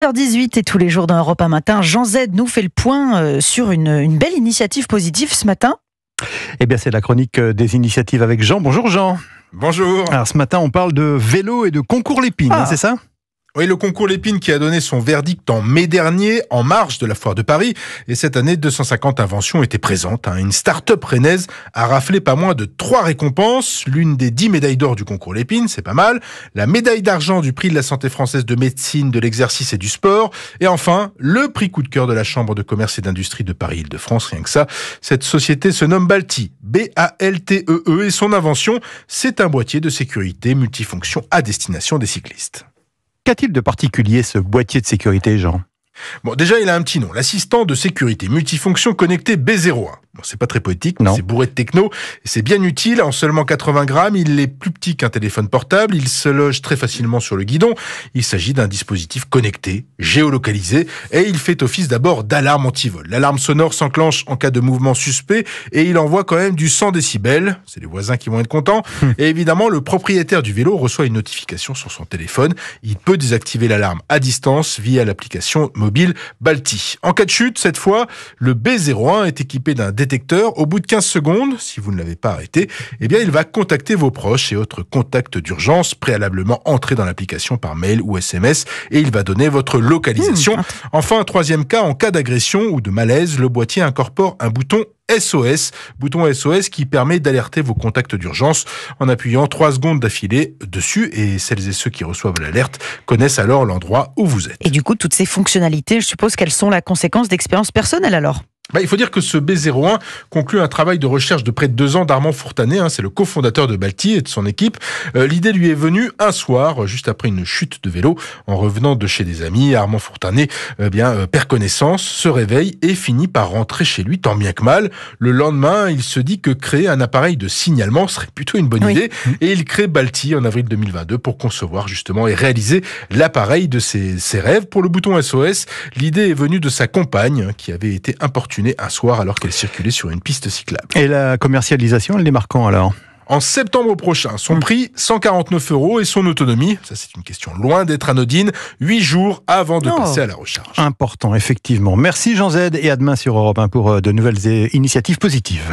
8h18 et tous les jours dans Europe 1 Matin, Jean Z nous fait le point sur une belle initiative positive ce matin. Eh bien, c'est la chronique des initiatives avec Jean. Bonjour Jean. Bonjour. Alors ce matin, on parle de vélo et de concours Lépine, c'est ça ? Oui, le concours Lépine qui a donné son verdict en mai dernier, en marge de la foire de Paris. Et cette année, 250 inventions étaient présentes. Une start-up rennaise a raflé pas moins de 3 récompenses. L'une des 10 médailles d'or du concours Lépine, c'est pas mal. La médaille d'argent du prix de la santé française de médecine, de l'exercice et du sport. Et enfin, le prix coup de cœur de la Chambre de commerce et d'industrie de Paris-Île-de-France. Rien que ça, cette société se nomme Balti. B-A-L-T-E-E. Et son invention, c'est un boîtier de sécurité multifonction à destination des cyclistes. Qu'a-t-il de particulier ce boîtier de sécurité, Jean ? Bon, déjà, il a un petit nom, l'assistant de sécurité multifonction connecté B01. Bon, c'est pas très poétique, mais c'est bourré de techno, et c'est bien utile. En seulement 80 grammes, il est plus petit qu'un téléphone portable, il se loge très facilement sur le guidon. Il s'agit d'un dispositif connecté, géolocalisé, et il fait office d'abord d'alarme anti-vol. L'alarme sonore s'enclenche en cas de mouvement suspect, et il envoie quand même du 100 décibels. C'est les voisins qui vont être contents. Et évidemment, le propriétaire du vélo reçoit une notification sur son téléphone. Il peut désactiver l'alarme à distance via l'application mobile Balti. En cas de chute, cette fois, le B01 est équipé d'un détecteur. Au bout de 15 secondes, si vous ne l'avez pas arrêté, eh bien, il va contacter vos proches et autres contacts d'urgence préalablement entrés dans l'application par mail ou SMS, et il va donner votre localisation. Enfin, un troisième cas, en cas d'agression ou de malaise, le boîtier incorpore un bouton SOS qui permet d'alerter vos contacts d'urgence en appuyant 3 secondes d'affilée dessus, et celles et ceux qui reçoivent l'alerte connaissent alors l'endroit où vous êtes. Et du coup, toutes ces fonctionnalités, je suppose qu'elles sont la conséquence d'expériences personnelles alors ? Il faut dire que ce B01 conclut un travail de recherche de près de 2 ans d'Armand Fourtanet, c'est le cofondateur de Balti et de son équipe. L'idée lui est venue un soir, juste après une chute de vélo, en revenant de chez des amis. Armand Fourtanet perd connaissance, se réveille et finit par rentrer chez lui tant bien que mal. Le lendemain, il se dit que créer un appareil de signalement serait plutôt une bonne idée, et il crée Balti en avril 2022 pour concevoir justement et réaliser l'appareil de ses rêves. Pour le bouton SOS, l'idée est venue de sa compagne qui avait été importunée un soir alors qu'elle circulait sur une piste cyclable. Et la commercialisation, elle est marquante alors ? En septembre prochain, son prix 149 € et son autonomie, ça c'est une question loin d'être anodine, 8 jours avant de passer à la recharge. Important, effectivement. Merci Jean Z, et à demain sur Europe 1 pour de nouvelles initiatives positives.